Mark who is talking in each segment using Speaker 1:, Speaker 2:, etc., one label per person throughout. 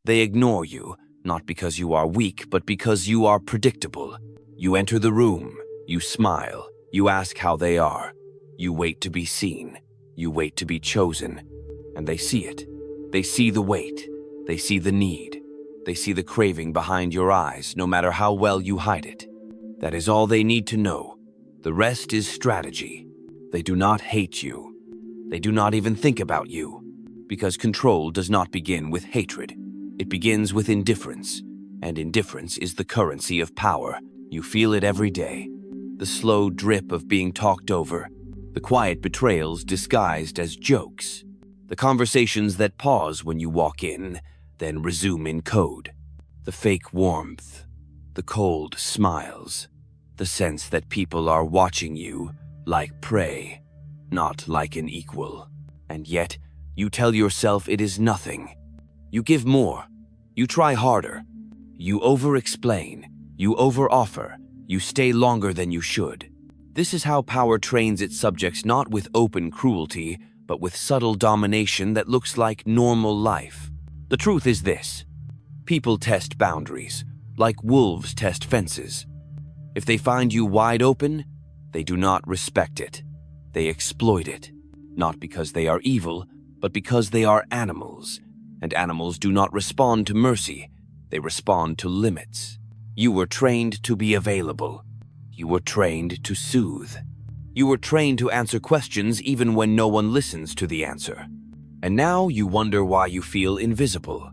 Speaker 1: They ignore you, not because you are weak, but because you are predictable. You enter the room, you smile, you ask how they are. You wait to be seen, you wait to be chosen, and they see it. They see the weight, they see the need, they see the craving behind your eyes, no matter how well you hide it. That is all they need to know. The rest is strategy. They do not hate you. They do not even think about you, because control does not begin with hatred. It begins with indifference, and indifference is the currency of power. You feel it every day. The slow drip of being talked over, the quiet betrayals disguised as jokes, the conversations that pause when you walk in, then resume in code, the fake warmth, the cold smiles, the sense that people are watching you like prey, not like an equal. And yet, you tell yourself it is nothing. You give more. You try harder. You over-explain. You over-offer. You stay longer than you should. This is how power trains its subjects, not with open cruelty, but with subtle domination that looks like normal life. The truth is this: people test boundaries, like wolves test fences. If they find you wide open, they do not respect it. They exploit it, not because they are evil, but because they are animals, and animals do not respond to mercy, they respond to limits. You were trained to be available. You were trained to soothe. You were trained to answer questions even when no one listens to the answer. And now you wonder why you feel invisible.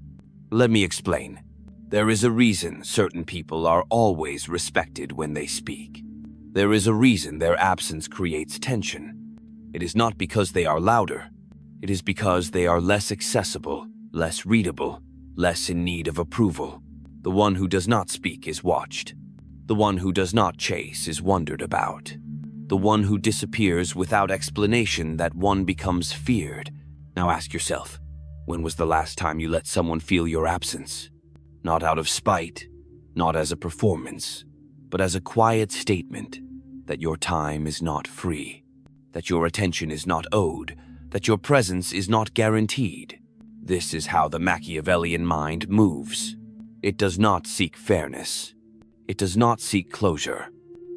Speaker 1: Let me explain. There is a reason certain people are always respected when they speak. There is a reason their absence creates tension. It is not because they are louder. It is because they are less accessible, less readable, less in need of approval. The one who does not speak is watched. The one who does not chase is wondered about. The one who disappears without explanation, that one becomes feared. Now ask yourself, when was the last time you let someone feel your absence? Not out of spite, not as a performance, but as a quiet statement that your time is not free, that your attention is not owed, that your presence is not guaranteed. This is how the Machiavellian mind moves. It does not seek fairness. It does not seek closure.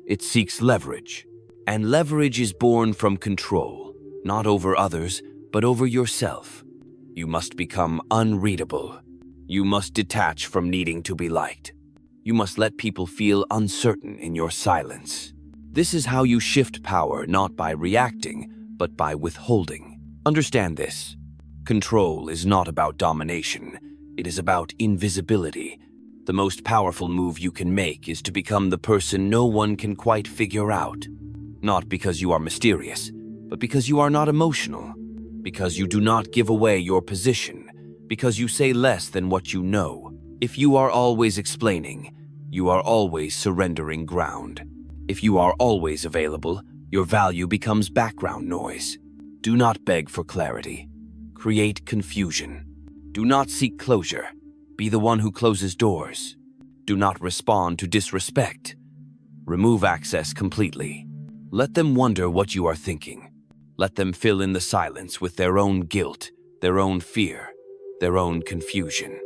Speaker 1: It seeks leverage. And leverage is born from control, not over others, but over yourself. You must become unreadable. You must detach from needing to be liked. You must let people feel uncertain in your silence. This is how you shift power, not by reacting, but by withholding. Understand this. Control is not about domination. It is about invisibility. The most powerful move you can make is to become the person no one can quite figure out. Not because you are mysterious, but because you are not emotional. Because you do not give away your position. Because you say less than what you know. If you are always explaining, you are always surrendering ground. If you are always available, your value becomes background noise. Do not beg for clarity. Create confusion. Do not seek closure. Be the one who closes doors. Do not respond to disrespect. Remove access completely. Let them wonder what you are thinking. Let them fill in the silence with their own guilt, their own fear, their own confusion.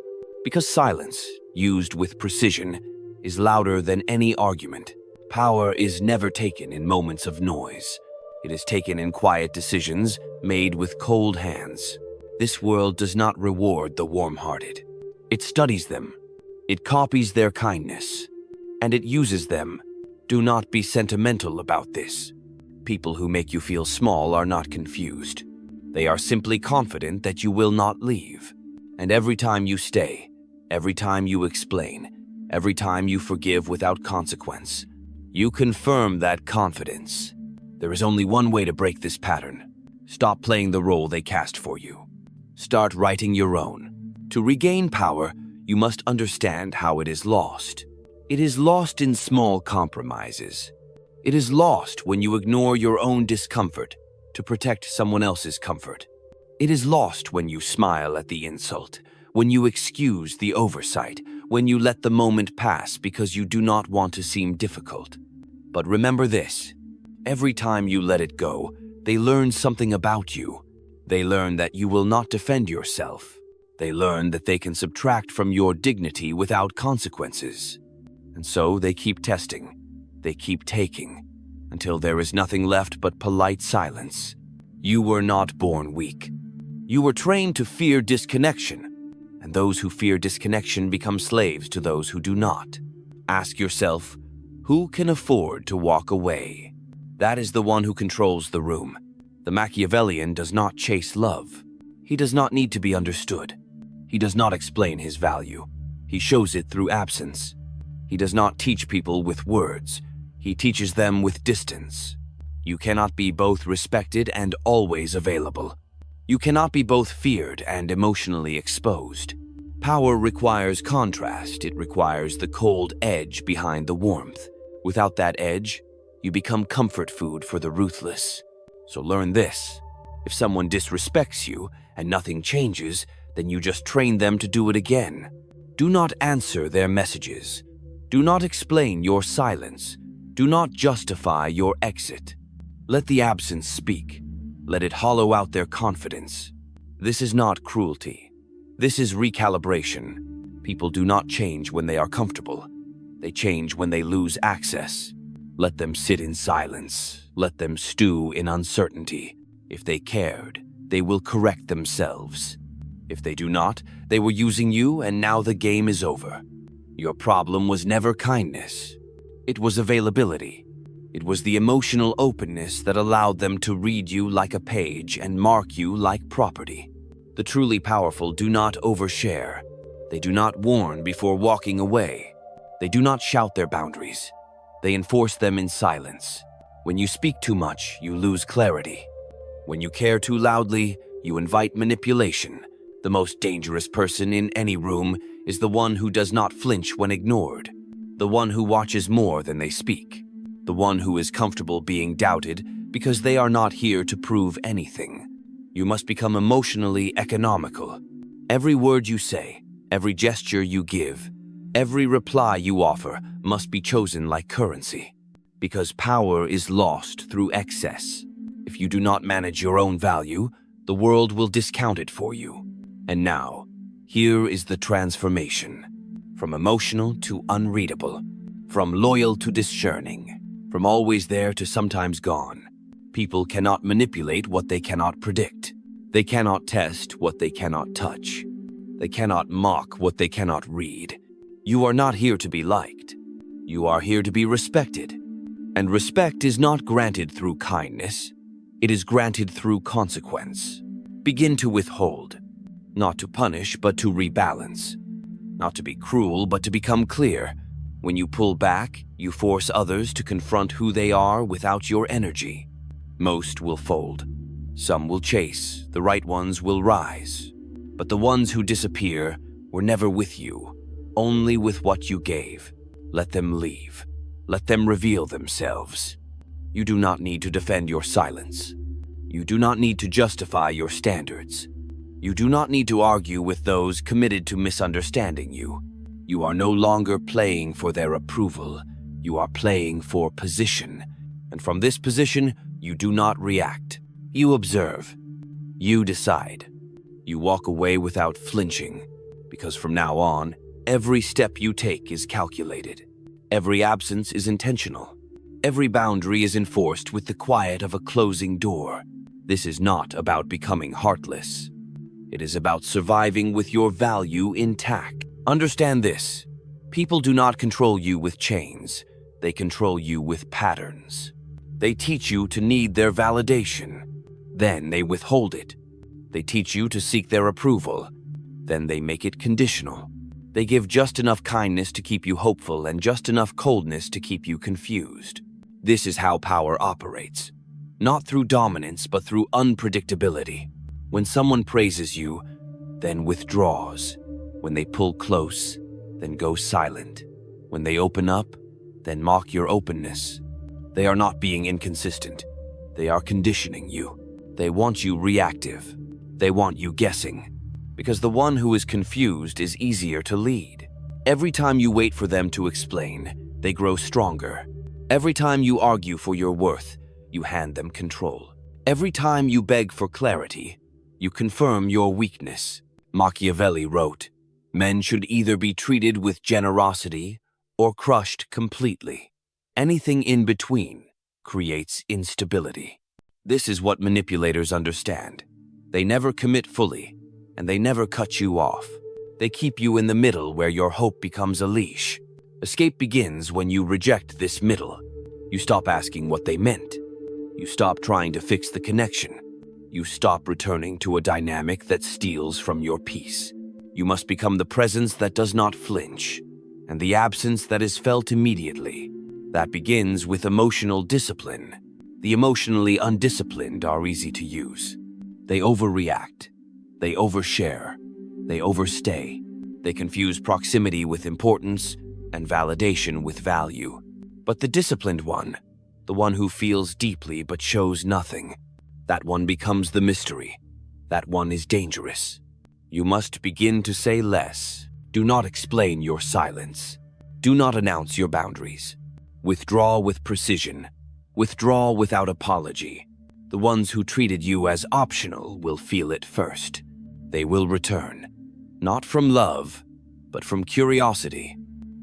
Speaker 1: Because silence, used with precision, is louder than any argument. Power is never taken in moments of noise. It is taken in quiet decisions made with cold hands. This world does not reward the warm-hearted. It studies them. It copies their kindness. And it uses them. Do not be sentimental about this. People who make you feel small are not confused. They are simply confident that you will not leave. And every time you stay, every time you explain, every time you forgive without consequence, you confirm that confidence. There is only one way to break this pattern. Stop playing the role they cast for you. Start writing your own. To regain power, you must understand how it is lost. It is lost in small compromises. It is lost when you ignore your own discomfort to protect someone else's comfort. It is lost when you smile at the insult, when you excuse the oversight, when you let the moment pass because you do not want to seem difficult. But remember this: every time you let it go, they learn something about you. They learn that you will not defend yourself. They learn that they can subtract from your dignity without consequences. And so they keep testing, they keep taking, until there is nothing left but polite silence. You were not born weak. You were trained to fear disconnection, and those who fear disconnection become slaves to those who do not. Ask yourself, who can afford to walk away? That is the one who controls the room. The Machiavellian does not chase love. He does not need to be understood. He does not explain his value. He shows it through absence. He does not teach people with words. He teaches them with distance. You cannot be both respected and always available. You cannot be both feared and emotionally exposed. Power requires contrast. It requires the cold edge behind the warmth. Without that edge, you become comfort food for the ruthless. So learn this. If someone disrespects you and nothing changes, then you just train them to do it again. Do not answer their messages. Do not explain your silence. Do not justify your exit. Let the absence speak. Let it hollow out their confidence. This is not cruelty. This is recalibration. People do not change when they are comfortable. They change when they lose access. Let them sit in silence. Let them stew in uncertainty. If they cared, they will correct themselves. If they do not, they were using you and now the game is over. Your problem was never kindness. It was availability. It was the emotional openness that allowed them to read you like a page and mark you like property. The truly powerful do not overshare. They do not warn before walking away. They do not shout their boundaries. They enforce them in silence. When you speak too much, you lose clarity. When you care too loudly, you invite manipulation. The most dangerous person in any room is the one who does not flinch when ignored. The one who watches more than they speak. The one who is comfortable being doubted because they are not here to prove anything. You must become emotionally economical. Every word you say, every gesture you give, every reply you offer must be chosen like currency. Because power is lost through excess. If you do not manage your own value, the world will discount it for you. And now, here is the transformation. From emotional to unreadable. From loyal to discerning. From always there to sometimes gone. People cannot manipulate what they cannot predict. They cannot test what they cannot touch. They cannot mock what they cannot read. You are not here to be liked. You are here to be respected. And respect is not granted through kindness. It is granted through consequence. Begin to withhold. Not to punish, but to rebalance. Not to be cruel, but to become clear. When you pull back, you force others to confront who they are without your energy. Most will fold. Some will chase. The right ones will rise. But the ones who disappear were never with you, only with what you gave. Let them leave. Let them reveal themselves. You do not need to defend your silence. You do not need to justify your standards. You do not need to argue with those committed to misunderstanding you. You are no longer playing for their approval. You are playing for position. And from this position, you do not react. You observe. You decide. You walk away without flinching, because from now on, every step you take is calculated. Every absence is intentional. Every boundary is enforced with the quiet of a closing door. This is not about becoming heartless. It is about surviving with your value intact. Understand this. People do not control you with chains. They control you with patterns. They teach you to need their validation. Then they withhold it. They teach you to seek their approval. Then they make it conditional. They give just enough kindness to keep you hopeful and just enough coldness to keep you confused. This is how power operates. Not through dominance, but through unpredictability. When someone praises you, then withdraws. When they pull close, then go silent. When they open up, then mock your openness. They are not being inconsistent. They are conditioning you. They want you reactive. They want you guessing. Because the one who is confused is easier to lead. Every time you wait for them to explain, they grow stronger. Every time you argue for your worth, you hand them control. Every time you beg for clarity, you confirm your weakness. Machiavelli wrote, "Men should either be treated with generosity or crushed completely. Anything in between creates instability." This is what manipulators understand. They never commit fully, and they never cut you off. They keep you in the middle where your hope becomes a leash. Escape begins when you reject this middle. You stop asking what they meant. You stop trying to fix the connection. You stop returning to a dynamic that steals from your peace. You must become the presence that does not flinch, and the absence that is felt immediately. That begins with emotional discipline. The emotionally undisciplined are easy to use. They overreact. They overshare. They overstay. They confuse proximity with importance and validation with value. But the disciplined one, the one who feels deeply but shows nothing, that one becomes the mystery. That one is dangerous. You must begin to say less. Do not explain your silence. Do not announce your boundaries. Withdraw with precision. Withdraw without apology. The ones who treated you as optional will feel it first. They will return, not from love, but from curiosity.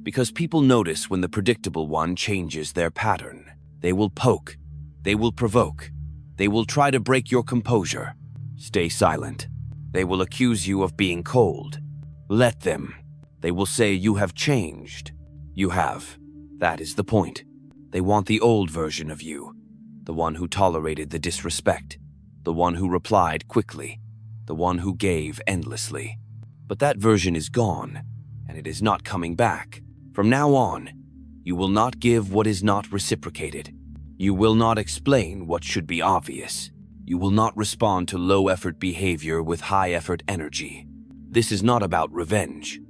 Speaker 1: Because people notice when the predictable one changes their pattern. They will poke. They will provoke. They will try to break your composure. Stay silent. They will accuse you of being cold. Let them. They will say you have changed. You have. That is the point. They want the old version of you. The one who tolerated the disrespect. The one who replied quickly. The one who gave endlessly. But that version is gone, and it is not coming back. From now on, you will not give what is not reciprocated. You will not explain what should be obvious. You will not respond to low-effort behavior with high-effort energy. This is not about revenge.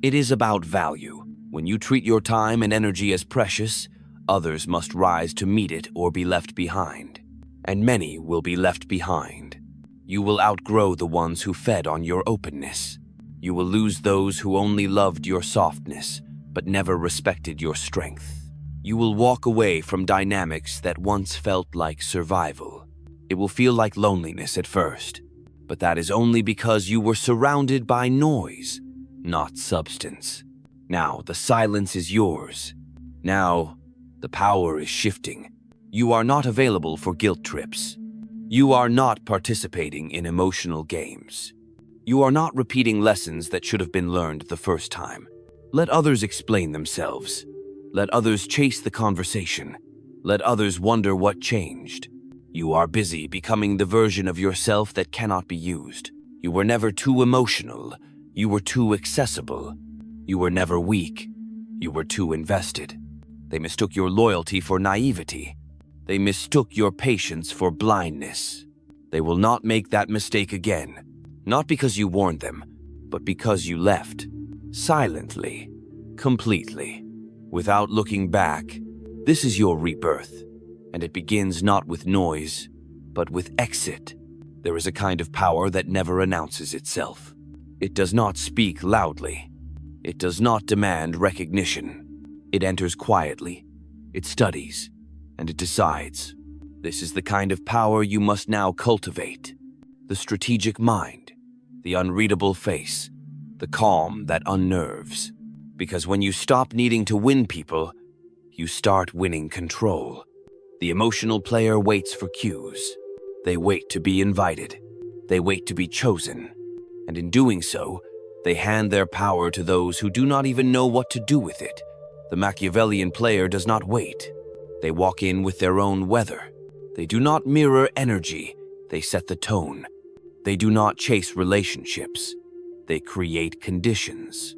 Speaker 1: It is about value. When you treat your time and energy as precious, others must rise to meet it or be left behind. And many will be left behind. You will outgrow the ones who fed on your openness. You will lose those who only loved your softness, but never respected your strength. You will walk away from dynamics that once felt like survival. It will feel like loneliness at first, but that is only because you were surrounded by noise, not substance. Now the silence is yours. Now the power is shifting. You are not available for guilt trips. You are not participating in emotional games. You are not repeating lessons that should have been learned the first time. Let others explain themselves. Let others chase the conversation. Let others wonder what changed. You are busy becoming the version of yourself that cannot be used. You were never too emotional. You were too accessible. You were never weak. You were too invested. They mistook your loyalty for naivety. They mistook your patience for blindness. They will not make that mistake again. Not because you warned them, but because you left. Silently. Completely. Without looking back. This is your rebirth. And it begins not with noise, but with exit. There is a kind of power that never announces itself. It does not speak loudly. It does not demand recognition. It enters quietly. It studies. And it decides. This is the kind of power you must now cultivate. The strategic mind. The unreadable face. The calm that unnerves. Because when you stop needing to win people, you start winning control. The emotional player waits for cues. They wait to be invited. They wait to be chosen. And in doing so, they hand their power to those who do not even know what to do with it. The Machiavellian player does not wait. They walk in with their own weather. They do not mirror energy. They set the tone. They do not chase relationships. They create conditions.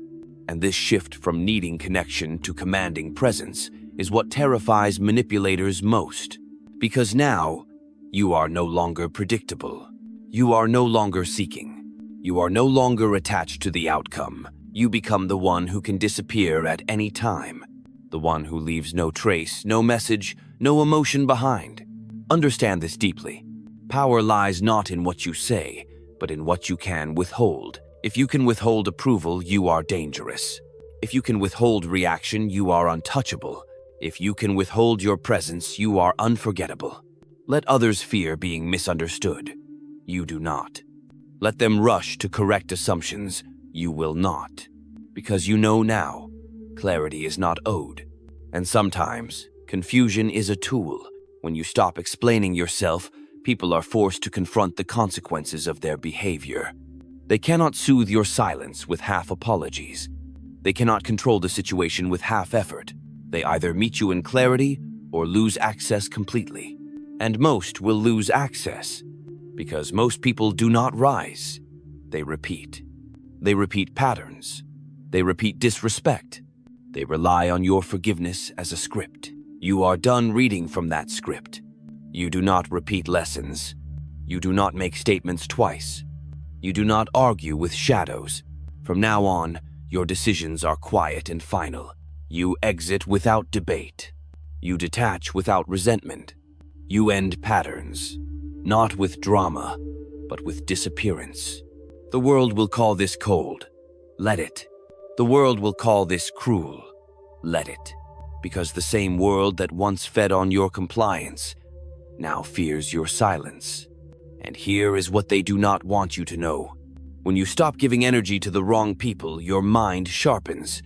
Speaker 1: And this shift from needing connection to commanding presence is what terrifies manipulators most. Because now, you are no longer predictable. You are no longer seeking. You are no longer attached to the outcome. You become the one who can disappear at any time. The one who leaves no trace, no message, no emotion behind. Understand this deeply. Power lies not in what you say, but in what you can withhold. If you can withhold approval, you are dangerous. If you can withhold reaction, you are untouchable. If you can withhold your presence, you are unforgettable. Let others fear being misunderstood. You do not. Let them rush to correct assumptions. You will not. Because you know now, clarity is not owed. And sometimes, confusion is a tool. When you stop explaining yourself, people are forced to confront the consequences of their behavior. They cannot soothe your silence with half apologies. They cannot control the situation with half effort. They either meet you in clarity or lose access completely. And most will lose access because most people do not rise. They repeat. They repeat patterns. They repeat disrespect. They rely on your forgiveness as a script. You are done reading from that script. You do not repeat lessons. You do not make statements twice. You do not argue with shadows. From now on, your decisions are quiet and final. You exit without debate. You detach without resentment. You end patterns, not with drama, but with disappearance. The world will call this cold. Let it. The world will call this cruel. Let it. Because the same world that once fed on your compliance now fears your silence. And here is what they do not want you to know. When you stop giving energy to the wrong people, your mind sharpens.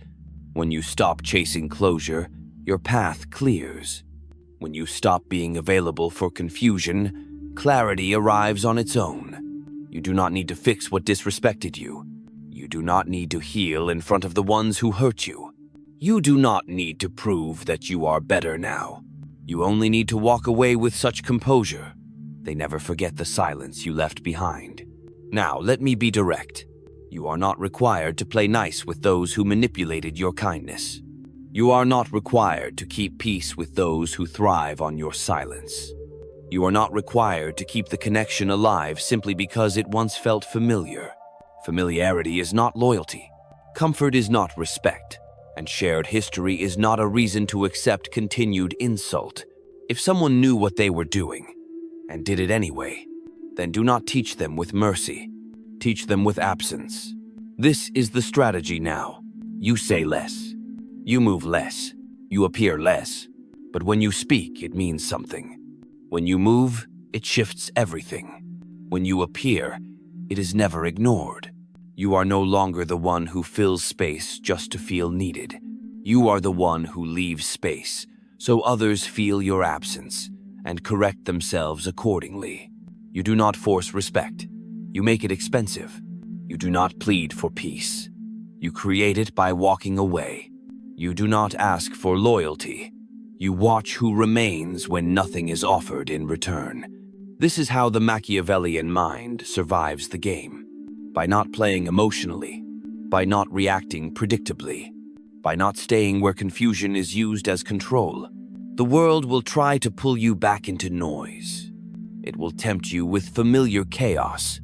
Speaker 1: When you stop chasing closure, your path clears. When you stop being available for confusion, clarity arrives on its own. You do not need to fix what disrespected you. You do not need to heal in front of the ones who hurt you. You do not need to prove that you are better now. You only need to walk away with such composure. They never forget the silence you left behind. Now, let me be direct. You are not required to play nice with those who manipulated your kindness. You are not required to keep peace with those who thrive on your silence. You are not required to keep the connection alive simply because it once felt familiar. Familiarity is not loyalty. Comfort is not respect. And shared history is not a reason to accept continued insult. If someone knew what they were doing and did it anyway, then do not teach them with mercy. Teach them with absence. This is the strategy now. You say less. You move less. You appear less. But when you speak, it means something. When you move, it shifts everything. When you appear, it is never ignored. You are no longer the one who fills space just to feel needed. You are the one who leaves space so others feel your absence and correct themselves accordingly. You do not force respect. You make it expensive. You do not plead for peace. You create it by walking away. You do not ask for loyalty. You watch who remains when nothing is offered in return. This is how the Machiavellian mind survives the game. By not playing emotionally, by not reacting predictably, by not staying where confusion is used as control. The world will try to pull you back into noise. It will tempt you with familiar chaos.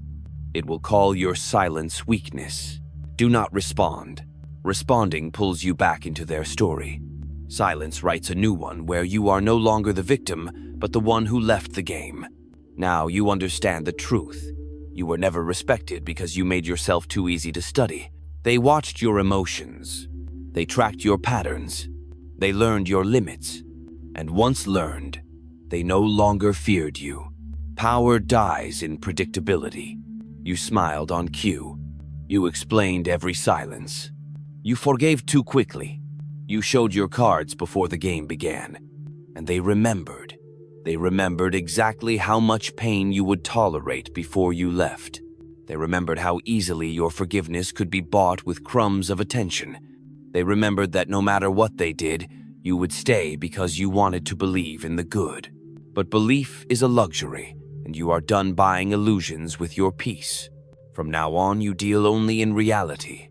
Speaker 1: It will call your silence weakness. Do not respond. Responding pulls you back into their story. Silence writes a new one where you are no longer the victim, but the one who left the game. Now you understand the truth. You were never respected because you made yourself too easy to study. They watched your emotions. They tracked your patterns. They learned your limits. And once learned, they no longer feared you. Power dies in predictability. You smiled on cue. You explained every silence. You forgave too quickly. You showed your cards before the game began. And they remembered. They remembered exactly how much pain you would tolerate before you left. They remembered how easily your forgiveness could be bought with crumbs of attention. They remembered that no matter what they did, you would stay because you wanted to believe in the good. But belief is a luxury, and you are done buying illusions with your peace. From now on, you deal only in reality.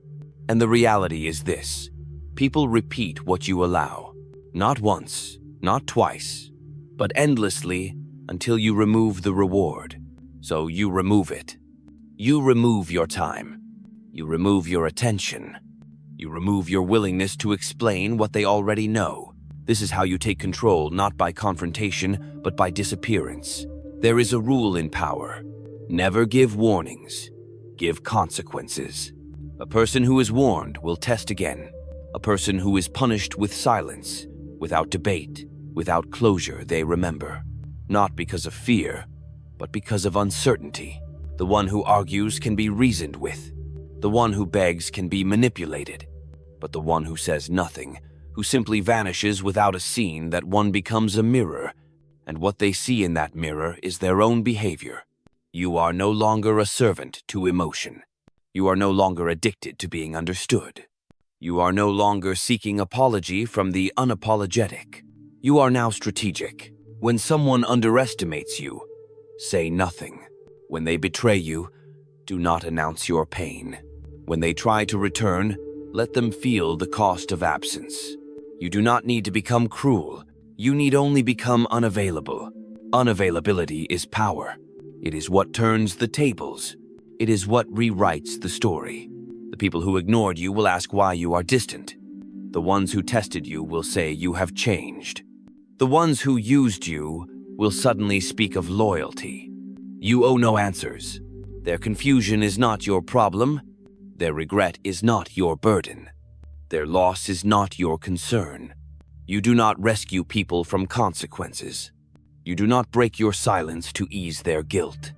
Speaker 1: And the reality is this: people repeat what you allow. Not once, not twice, but endlessly until you remove the reward. So you remove it. You remove your time. You remove your attention. You remove your willingness to explain what they already know. This is how you take control, not by confrontation, but by disappearance. There is a rule in power. Never give warnings. Give consequences. A person who is warned will test again. A person who is punished with silence, without debate, without closure, they remember. Not because of fear, but because of uncertainty. The one who argues can be reasoned with. The one who begs can be manipulated. But the one who says nothing, who simply vanishes without a scene, that one becomes a mirror, and what they see in that mirror is their own behavior. You are no longer a servant to emotion. You are no longer addicted to being understood. You are no longer seeking apology from the unapologetic. You are now strategic. When someone underestimates you, say nothing. When they betray you, do not announce your pain. When they try to return, let them feel the cost of absence. You do not need to become cruel. You need only become unavailable. Unavailability is power. It is what turns the tables. It is what rewrites the story. The people who ignored you will ask why you are distant. The ones who tested you will say you have changed. The ones who used you will suddenly speak of loyalty. You owe no answers. Their confusion is not your problem. Their regret is not your burden. Their loss is not your concern. You do not rescue people from consequences. You do not break your silence to ease their guilt.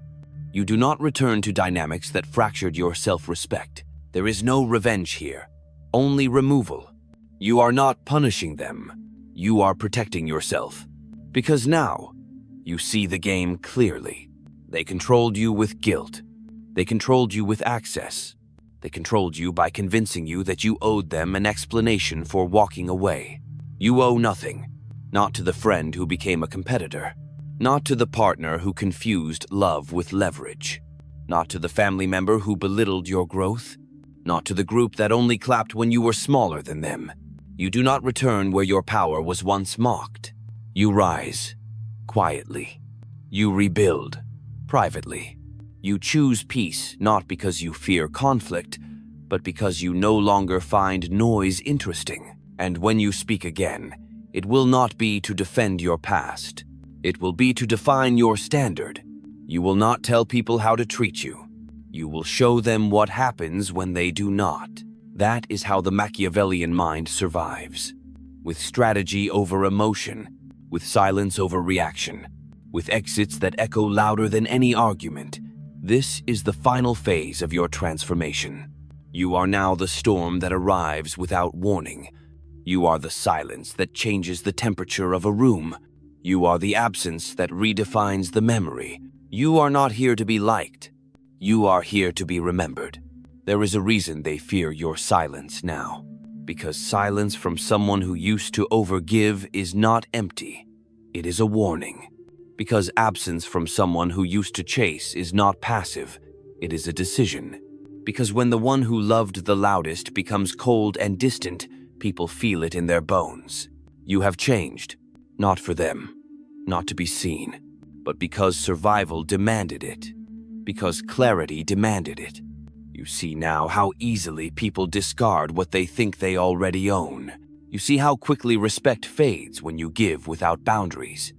Speaker 1: You do not return to dynamics that fractured your self-respect. There is no revenge here, only removal. You are not punishing them. You are protecting yourself. Because now, you see the game clearly. They controlled you with guilt. They controlled you with access. They controlled you by convincing you that you owed them an explanation for walking away. You owe nothing, not to the friend who became a competitor, not to the partner who confused love with leverage, not to the family member who belittled your growth, not to the group that only clapped when you were smaller than them. You do not return where your power was once mocked. You rise, quietly. You rebuild, privately. You choose peace not because you fear conflict, but because you no longer find noise interesting. And when you speak again, it will not be to defend your past. It will be to define your standard. You will not tell people how to treat you. You will show them what happens when they do not. That is how the Machiavellian mind survives. With strategy over emotion, with silence over reaction, with exits that echo louder than any argument. This is the final phase of your transformation. You are now the storm that arrives without warning. You are the silence that changes the temperature of a room. You are the absence that redefines the memory. You are not here to be liked. You are here to be remembered. There is a reason they fear your silence now. Because silence from someone who used to overgive is not empty. It is a warning. Because absence from someone who used to chase is not passive. It is a decision. Because when the one who loved the loudest becomes cold and distant, people feel it in their bones. You have changed, not for them, not to be seen, but because survival demanded it. Because clarity demanded it. You see now how easily people discard what they think they already own. You see how quickly respect fades when you give without boundaries.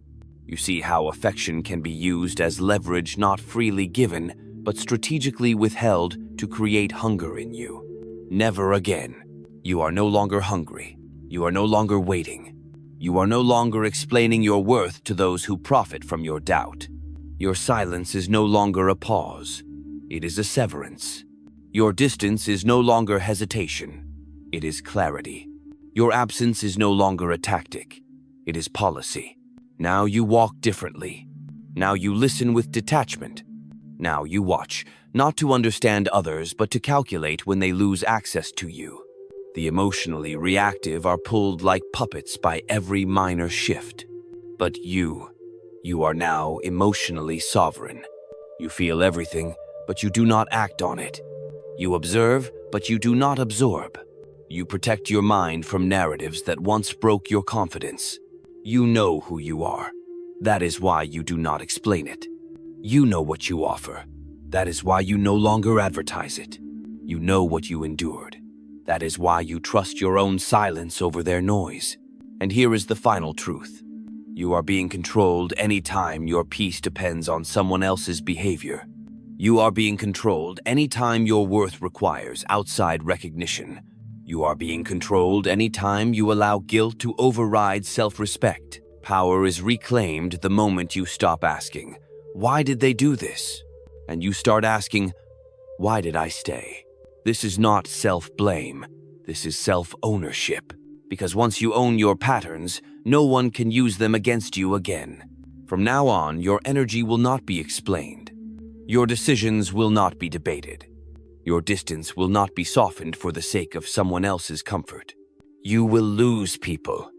Speaker 1: You see how affection can be used as leverage not freely given, but strategically withheld to create hunger in you. Never again. You are no longer hungry. You are no longer waiting. You are no longer explaining your worth to those who profit from your doubt. Your silence is no longer a pause. It is a severance. Your distance is no longer hesitation. It is clarity. Your absence is no longer a tactic. It is policy. Now you walk differently. Now you listen with detachment. Now you watch, not to understand others, but to calculate when they lose access to you. The emotionally reactive are pulled like puppets by every minor shift. But you are now emotionally sovereign. You feel everything, but you do not act on it. You observe, but you do not absorb. You protect your mind from narratives that once broke your confidence. You know who you are. That is why you do not explain it. You know what you offer. That is why you no longer advertise it. You know what you endured. That is why you trust your own silence over their noise. And here is the final truth. You are being controlled anytime your peace depends on someone else's behavior. You are being controlled anytime your worth requires outside recognition. You are being controlled anytime you allow guilt to override self-respect. Power is reclaimed the moment you stop asking, "Why did they do this?" and you start asking, why did I stay? This is not self-blame. This is self-ownership. Because once you own your patterns, no one can use them against you again. From now on, your energy will not be explained. Your decisions will not be debated. Your distance will not be softened for the sake of someone else's comfort. You will lose people.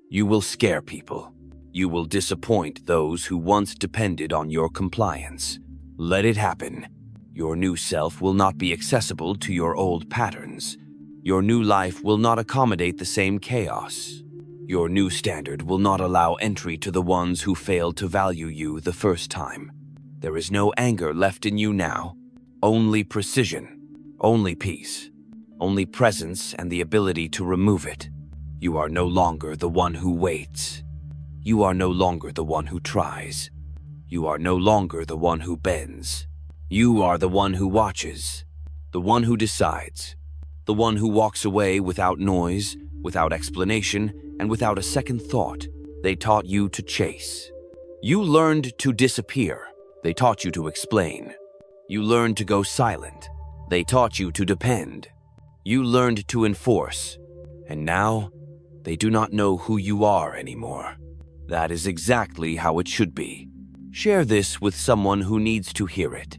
Speaker 1: You will scare people. You will disappoint those who once depended on your compliance. Let it happen. Your new self will not be accessible to your old patterns. Your new life will not accommodate the same chaos. Your new standard will not allow entry to the ones who failed to value you the first time. There is no anger left in you now. Only precision, only peace, only presence and the ability to remove it. You are no longer the one who waits. You are no longer the one who tries. You are no longer the one who bends. You are the one who watches, the one who decides, the one who walks away without noise, without explanation, and without a second thought. They taught you to chase. You learned to disappear. They taught you to explain. You learned to go silent. They taught you to depend. You learned to enforce. And now, they do not know who you are anymore. That is exactly how it should be. Share this with someone who needs to hear it.